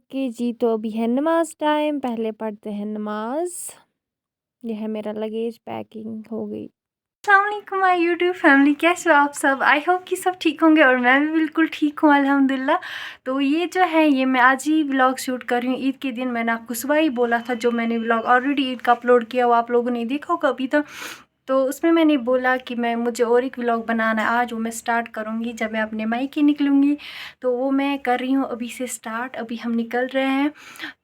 Okay जी, तो अभी है नमाज़ टाइम, पहले पढ़ते हैं नमाज़। ये है मेरा लगेज, पैकिंग हो गई। अस्सलाम वालेकुम माय यूट्यूब फैमिली, कैसे हो आप सब? आई होप कि सब ठीक होंगे और मैं भी बिल्कुल ठीक हूँ अल्हम्दुलिल्लाह। तो ये जो है ये मैं आज ही व्लॉग शूट कर रही हूँ ईद के दिन। मैंने आपको सुबह ही बोला था, जो मैंने व्लॉग ऑलरेडी ईद का अपलोड किया वो आप लोगों ने देखा होगा अभी तक। तो उसमें मैंने बोला कि मुझे और एक व्लॉग बनाना है आज, वो मैं स्टार्ट करूँगी जब मैं अपने मायके निकलूँगी। तो वो मैं कर रही हूँ अभी से स्टार्ट, अभी हम निकल रहे हैं।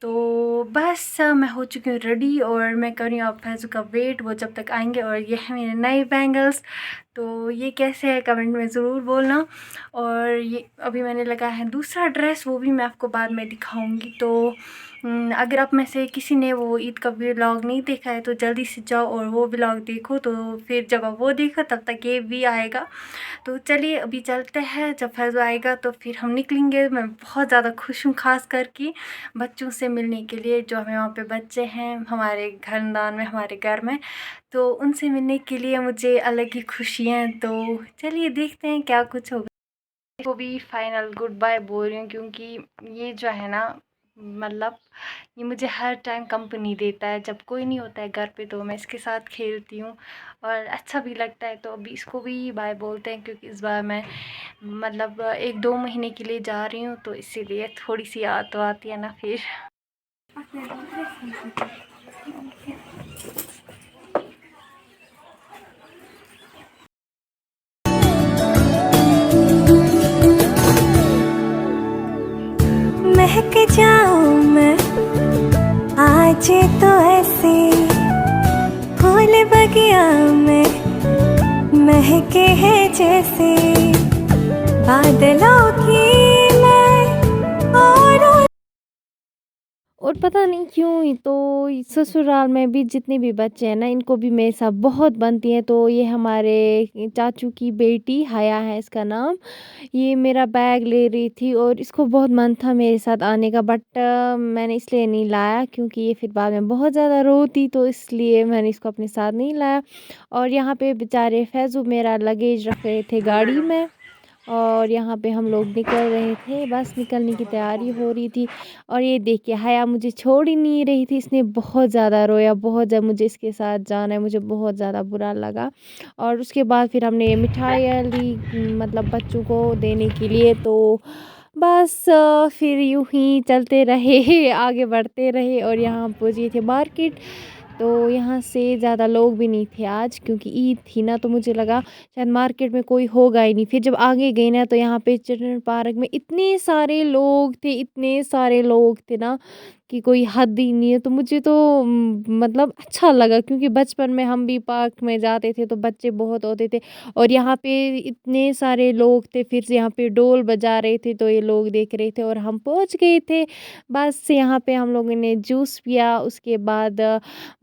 तो बस मैं हो चुकी हूँ रेडी और मैं कर रही हूँ अब फैज़ू का वेट, वो जब तक आएंगे। और ये है मेरे नए बैंगल्स, तो ये कैसे है कमेंट में ज़रूर बोलना। और ये अभी मैंने लगाया है दूसरा ड्रेस, वो भी मैं आपको बाद में दिखाऊंगी। तो अगर आप में से किसी ने वो ईद का व्लॉग नहीं देखा है तो जल्दी से जाओ और वो व्लॉग देखो। तो फिर जब आप वो देखो तब तक ये भी आएगा। तो चलिए अभी चलते हैं, जब फैज़ आएगा तो फिर हम निकलेंगे। मैं बहुत ज़्यादा खुश हूँ, खास करके बच्चों से मिलने के लिए। जो हमें वहाँ पे बच्चे हैं हमारे खानदान में, हमारे घर में, तो उनसे मिलने के लिए मुझे अलग ही खुशी है। तो चलिए देखते हैं क्या कुछ होगा। को भी फाइनल गुड बाय बोल रही हूँ, क्योंकि ये जो है ना, मतलब ये मुझे हर टाइम कंपनी देता है। जब कोई नहीं होता है घर पे तो मैं इसके साथ खेलती हूँ और अच्छा भी लगता है। तो अभी इसको भी बाय बोलते हैं, क्योंकि इस बार मैं मतलब 1-2 महीने के लिए जा रही हूँ, तो इसीलिए थोड़ी सी याद तो आती है ना फिर। महक जाऊं मैं आज तो ऐसे फूल बगिया में महके हैं जैसे बादलों की मैं। और पता नहीं क्यों तो ससुराल में भी जितने भी बच्चे हैं ना, इनको भी मेरे साथ बहुत बनती है। तो ये हमारे चाचू की बेटी हया है इसका नाम, ये मेरा बैग ले रही थी और इसको बहुत मन था मेरे साथ आने का, बट मैंने इसलिए नहीं लाया क्योंकि ये फिर बाद में बहुत ज़्यादा रोती, तो इसलिए मैंने इसको अपने साथ नहीं लाया। और यहाँ पे बेचारे फैज़ू मेरा लगेज रख रहे थे गाड़ी में और यहाँ पे हम लोग निकल रहे थे, बस निकलने की तैयारी हो रही थी। और ये देखिए हया मुझे छोड़ ही नहीं रही थी, इसने बहुत ज़्यादा रोया, बहुत ज़्यादा। मुझे इसके साथ जाना है, मुझे बहुत ज़्यादा बुरा लगा। और उसके बाद फिर हमने मिठाइयाँ ली, मतलब बच्चों को देने के लिए। तो बस फिर यूं ही चलते रहे आगे बढ़ते रहे और यहाँ पहुँचे थे मार्केट। तो यहाँ से ज़्यादा लोग भी नहीं थे आज, क्योंकि ईद थी ना, तो मुझे लगा शायद मार्केट में कोई होगा ही नहीं। फिर जब आगे गई ना तो यहाँ पे चिल्ड्रन पार्क में इतने सारे लोग थे, इतने सारे लोग थे ना कि कोई हद ही नहीं है। तो मुझे तो मतलब अच्छा लगा, क्योंकि बचपन में हम भी पार्क में जाते थे तो बच्चे बहुत होते थे और यहाँ पे इतने सारे लोग थे। फिर से यहाँ पे ढोल बजा रहे थे तो ये लोग देख रहे थे और हम पहुँच गए थे। बस यहाँ पे हम लोगों ने जूस पिया, उसके बाद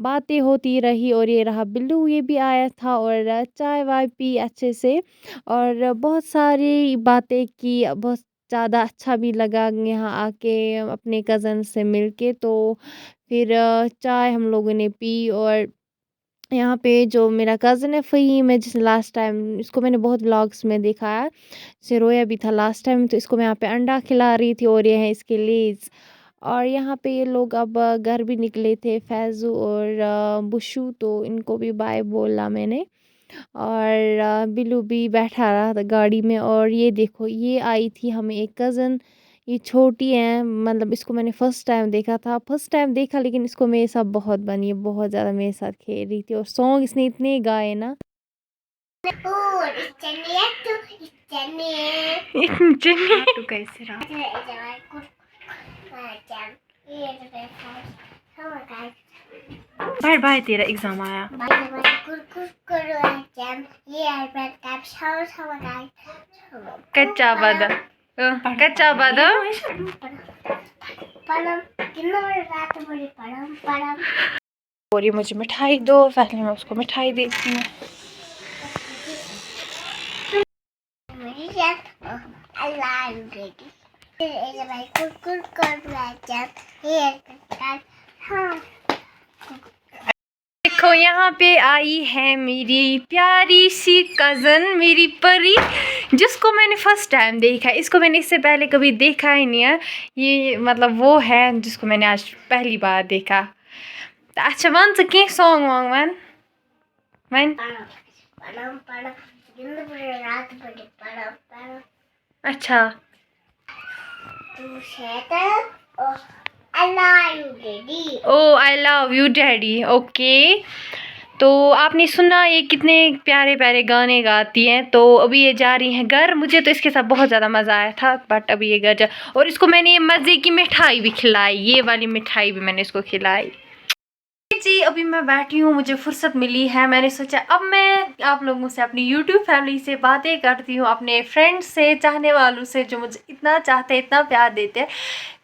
बातें होती रही। और ये रहा बिल्लू, ये भी आया था और चाय वाय पी अच्छे से और बहुत सारी बातें की। बहुत ज़्यादा अच्छा भी लगा यहाँ आके अपने कज़न से मिलके। तो फिर चाय हम लोगों ने पी। और यहाँ पे जो मेरा कज़न है फ़हीम है, जिसने लास्ट टाइम इसको मैंने बहुत व्लॉग्स में देखा है, इसे रोया भी था लास्ट टाइम, तो इसको मैं यहाँ पे अंडा खिला रही थी और ये है इसके लेज़। और यहाँ पे ये लोग अब घर भी निकले थे, फैज़ू और बुशू, तो इनको भी बाय बोला मैंने। और बिल्लू भी बैठा रहा था गाड़ी में। और ये देखो ये आई थी हमें एक कज़न, ये छोटी है, मतलब इसको मैंने फ़र्स्ट टाइम देखा था, फर्स्ट टाइम देखा, लेकिन इसको मेरे साथ बहुत बनी है, बहुत ज़्यादा मेरे साथ खेल रही थी और सॉन्ग इसने इतने गाए ना। तो कैसे रहा बाय बाय, तेरा एग्जाम आया। कच्चा बादाम, कच्चा बादाम। और ये मुझे मिठाई दो, पहले मैं उसको मिठाई देती हूँ। देखो यहाँ पे आई है मेरी प्यारी सी कज़न, मेरी परी, जिसको मैंने फ़र्स्ट टाइम देखा, इसको मैंने इससे पहले कभी देखा ही नहीं है। ये मतलब वो है जिसको मैंने आज पहली बार देखा। अच्छा वन च कह सॉन्ग वॉन्ग वन वन। अच्छा oh I love you daddy. Okay, तो आपने सुना ये कितने प्यारे प्यारे गाने गाती हैं। तो अभी ये जा रही हैं घर। मुझे तो इसके साथ बहुत ज़्यादा मज़ा आया था, बट अभी ये घर जा, और इसको मैंने ये मज़े की मिठाई भी खिलाई, ये वाली मिठाई भी मैंने इसको खिलाई। जी अभी मैं बैठी हूँ, मुझे फुर्सत मिली है, मैंने सोचा अब मैं आप लोगों से, अपनी YouTube फैमिली से बातें करती हूँ, अपने फ्रेंड्स से, चाहने वालों से जो मुझे इतना चाहते हैं, इतना प्यार देते हैं।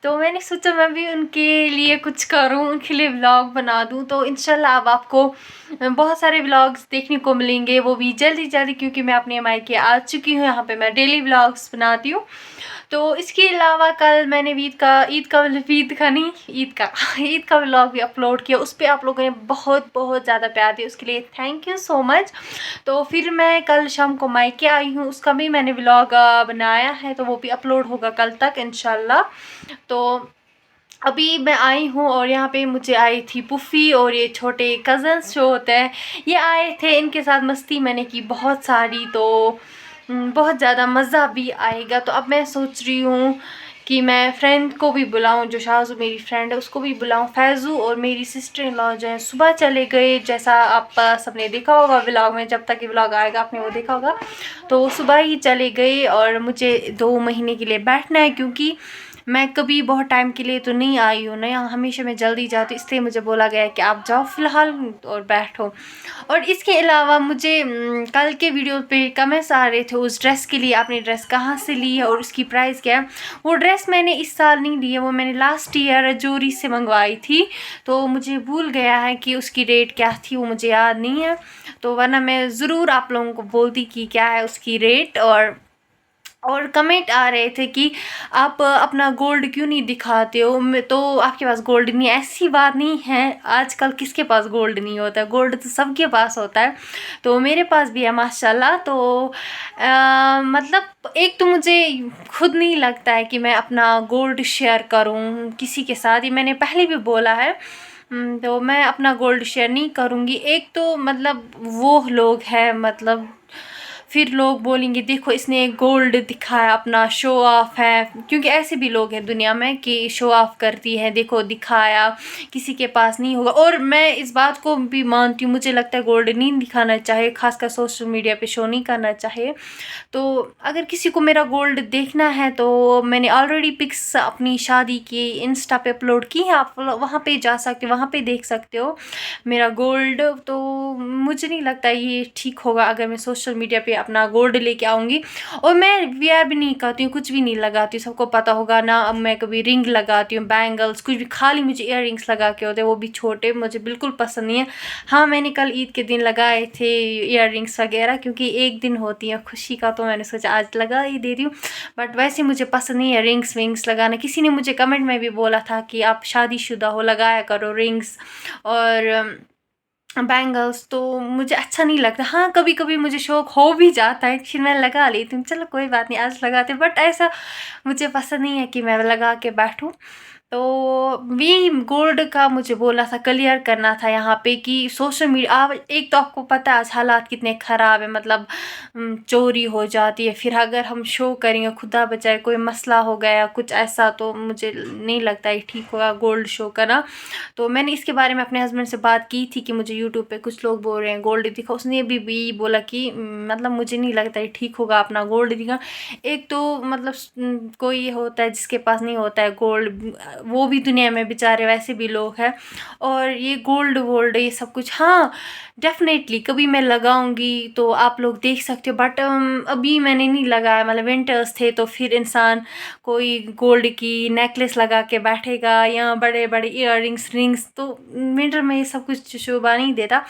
तो मैंने सोचा मैं भी उनके लिए कुछ करूँ, उनके लिए व्लॉग बना दूँ। तो इंशाल्लाह अब आपको बहुत सारे व्लॉग्स देखने को मिलेंगे, वो भी जल्दी जल्दी, क्योंकि मैं अपने मायके आ चुकी हूँ। यहाँ पे मैं डेली व्लॉग्स बनाती हूँ। तो इसके अलावा कल मैंने ईद का व्लॉग भी अपलोड किया। उस पर आप लोगों ने बहुत बहुत ज़्यादा प्यार दिया, उसके लिए थैंक यू सो मच। तो फिर मैं कल शाम को मायके आई हूँ, उसका भी मैंने व्लॉग बनाया है, तो वो भी अपलोड होगा कल तक इंशाल्लाह। तो अभी मैं आई हूँ और यहाँ पे मुझे आई थी पुफ़ी और ये छोटे कज़न्स जो होते हैं, ये आए थे। इनके साथ मस्ती मैंने की बहुत सारी, तो बहुत ज़्यादा मज़ा भी आएगा। तो अब मैं सोच रही हूँ कि मैं फ्रेंड को भी बुलाऊं, जो शाज़ू मेरी फ्रेंड है उसको भी बुलाऊं। फैज़ू और मेरी सिस्टर इन लॉ जो है सुबह चले गए, जैसा आप सबने देखा होगा व्लॉग में, जब तक ये व्लॉग आएगा आपने वो देखा होगा। तो वो सुबह ही चले गए और मुझे 2 महीने के लिए बैठना है, क्योंकि मैं कभी बहुत टाइम के लिए तो नहीं आई हूँ ना यहाँ, हमेशा मैं जल्दी जाती, इसलिए मुझे बोला गया है कि आप जाओ फ़िलहाल और बैठो। और इसके अलावा मुझे कल के वीडियो पे कमेंट्स आ रहे थे उस ड्रेस के लिए, आपने ड्रेस कहाँ से ली है और उसकी प्राइस क्या है। वो ड्रेस मैंने इस साल नहीं ली है, वो मैंने लास्ट ईयर रजौरी से मंगवाई थी। तो मुझे भूल गया है कि उसकी रेट क्या थी, वो मुझे याद नहीं है। तो वरना मैं ज़रूर आप लोगों को बोलती कि क्या है उसकी रेट। और कमेंट आ रहे थे कि आप अपना गोल्ड क्यों नहीं दिखाते हो, तो आपके पास गोल्ड नहीं है। ऐसी बात नहीं है, आजकल किसके पास गोल्ड नहीं होता है, गोल्ड तो सबके पास होता है। तो मेरे पास भी है माशाल्लाह। तो मतलब एक तो मुझे खुद नहीं लगता है कि मैं अपना गोल्ड शेयर करूं किसी के साथ, ये मैंने पहले भी बोला है। तो मैं अपना गोल्ड शेयर नहीं करूँगी। एक तो मतलब वो लोग हैं, मतलब फिर लोग बोलेंगे देखो इसने गोल्ड दिखाया, अपना शो ऑफ है, क्योंकि ऐसे भी लोग हैं दुनिया में कि शो ऑफ करती है, देखो दिखाया, किसी के पास नहीं होगा। और मैं इस बात को भी मानती हूँ, मुझे लगता है गोल्ड नहीं दिखाना चाहिए, खासकर सोशल मीडिया पे शो नहीं करना चाहिए। तो अगर किसी को मेरा गोल्ड देखना है तो मैंने ऑलरेडी पिक्स अपनी शादी की इंस्टा पे अपलोड की है, आप वहाँ पे जा सकते हो, वहाँ पे देख सकते हो मेरा गोल्ड। तो मुझे नहीं लगता ये ठीक होगा अगर मैं सोशल मीडिया पे अपना गोल्ड लेके आऊँगी। और मैं वियर भी नहीं करती हूँ, कुछ भी नहीं लगाती हूँ, सबको पता होगा ना। अब मैं कभी रिंग लगाती हूँ, बैंगल्स, कुछ भी, खाली मुझे इयर रिंग्स लगा के होते हैं, वो भी छोटे, मुझे बिल्कुल पसंद नहीं है। हाँ मैंने कल ईद के दिन लगाए थे इयर रिंग्स वगैरह, क्योंकि एक दिन होती है खुशी का, तो मैंने सोचा आज लगा ही दे रही हूँ। बट वैसे मुझे पसंद नहीं है रिंग्स विंग्स लगाना। किसी ने मुझे कमेंट में भी बोला था कि आप शादीशुदा हो, लगाया करो रिंग्स और बैंगल्स, तो मुझे अच्छा नहीं लगता। हाँ कभी कभी मुझे शौक हो भी जाता है, फिर मैं लगा लेती हूँ, चलो कोई बात नहीं आज लगाते, बट ऐसा मुझे पसंद नहीं है कि मैं लगा के बैठूँ। तो भी गोल्ड का मुझे बोला था, क्लियर करना था यहाँ पे कि सोशल मीडिया, आप एक तो आपको पता है आज हालात कितने ख़राब है, मतलब चोरी हो जाती है, फिर अगर हम शो करेंगे, खुदा बचाए कोई मसला हो गया कुछ ऐसा, तो मुझे नहीं लगता है ठीक होगा गोल्ड शो करना। तो मैंने इसके बारे में अपने हस्बैंड से बात की थी कि मुझे यूट्यूब पे कुछ लोग बोल रहे हैं गोल्ड दिखा, उसने भी बोला कि मतलब मुझे नहीं लगता है ठीक होगा अपना गोल्ड दिखा। एक तो मतलब कोई होता है जिसके पास नहीं होता है गोल्ड, वो भी दुनिया में बेचारे वैसे भी लोग हैं। और ये गोल्ड वोल्ड ये सब कुछ, हाँ डेफिनेटली कभी मैं लगाऊंगी तो आप लोग देख सकते हो, बट अभी मैंने नहीं लगाया, मतलब विंटर्स थे तो फिर इंसान कोई गोल्ड की नेकलेस लगा के बैठेगा या बड़े बड़े इयर रिंग्स, तो विंटर में ये सब कुछ शोभा नहीं देता।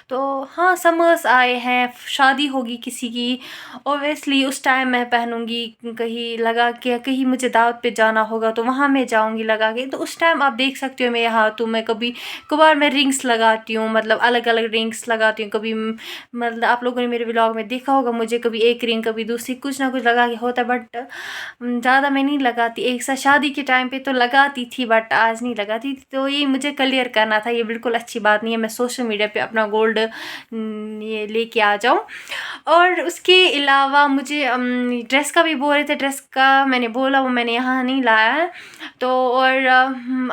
तो हाँ समर्स आए हैं, शादी होगी किसी की, ओबियसली उस टाइम मैं पहनूंगी, कहीं लगा के, कहीं मुझे दावत पे जाना होगा तो वहाँ मैं जाऊंगी लगा लगा के, तो उस टाइम आप देख सकते हो मेरे हाथों में कभी कभार मैं रिंग्स लगाती हूँ, मतलब अलग अलग रिंग्स लगाती हूँ। कभी मतलब आप लोगों ने मेरे व्लॉग में देखा होगा, मुझे कभी एक रिंग कभी दूसरी कुछ ना कुछ लगा के होता है, बट ज़्यादा मैं नहीं लगाती। एक साथ शादी के टाइम पे तो लगाती थी, बट आज नहीं लगाती थी। तो ये मुझे क्लियर करना था, ये बिल्कुल अच्छी बात नहीं है मैं सोशल मीडिया पे अपना गोल्ड ये लेके आ जाऊँ। और उसके अलावा मुझे ड्रेस का भी बोल रहे थे, ड्रेस का मैंने बोला वो मैंने यहाँ नहीं लाया है। तो और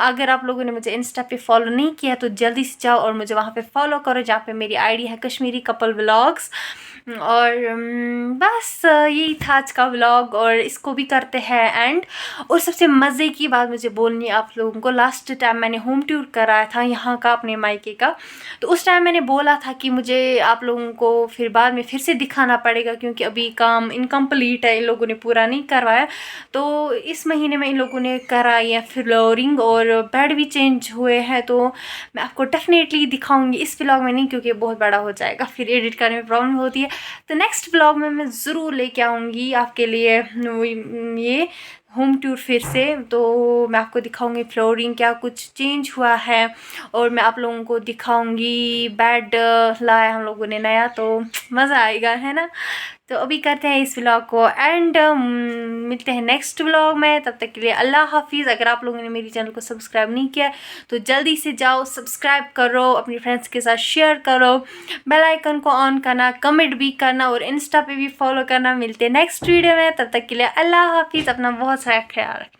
अगर आप लोगों ने मुझे इंस्टा पे फॉलो नहीं किया तो जल्दी से जाओ और मुझे वहाँ पे फॉलो करो, जहाँ पे मेरी आईडी है कश्मीरी कपल व्लॉग्स। और बस यही था आज का व्लॉग, और इसको भी करते हैं एंड। और सबसे मज़े की बात मुझे बोलनी है आप लोगों को, लास्ट टाइम मैंने होम टूर कराया था यहाँ का अपने मायके का, तो उस टाइम मैंने बोला था कि मुझे आप लोगों को फिर बाद में फिर से दिखाना पड़ेगा, क्योंकि अभी काम इनकम्प्लीट है, इन लोगों ने पूरा नहीं करवाया। तो इस महीने में इन लोगों ने कराई है फ्लोरिंग और बेड भी चेंज हुए हैं, तो मैं आपको डेफिनेटली दिखाऊंगी इस व्लॉग में नहीं, क्योंकि बहुत बड़ा हो जाएगा, फिर एडिट करने में प्रॉब्लम होती है। तो नेक्स्ट व्लॉग में मैं ज़रूर लेके आऊँगी आपके लिए ये होम टूर फिर से। तो मैं आपको दिखाऊंगी फ्लोरिंग क्या कुछ चेंज हुआ है, और मैं आप लोगों को दिखाऊंगी बेड लाया हम लोगों ने नया, तो मज़ा आएगा, है ना। तो अभी करते हैं इस व्लॉग को एंड मिलते हैं नेक्स्ट व्लॉग में। तब तक के लिए अल्लाह हाफिज़। अगर आप लोगों ने मेरी चैनल को सब्सक्राइब नहीं किया तो जल्दी से जाओ सब्सक्राइब करो, अपनी फ्रेंड्स के साथ शेयर करो, बेल आइकन को ऑन करना, कमेंट भी करना और इंस्टा पे भी फॉलो करना। मिलते हैं नेक्स्ट वीडियो में, तब तक के लिए अल्लाह हाफिज़। अपना बहुत सारा ख्याल रखना।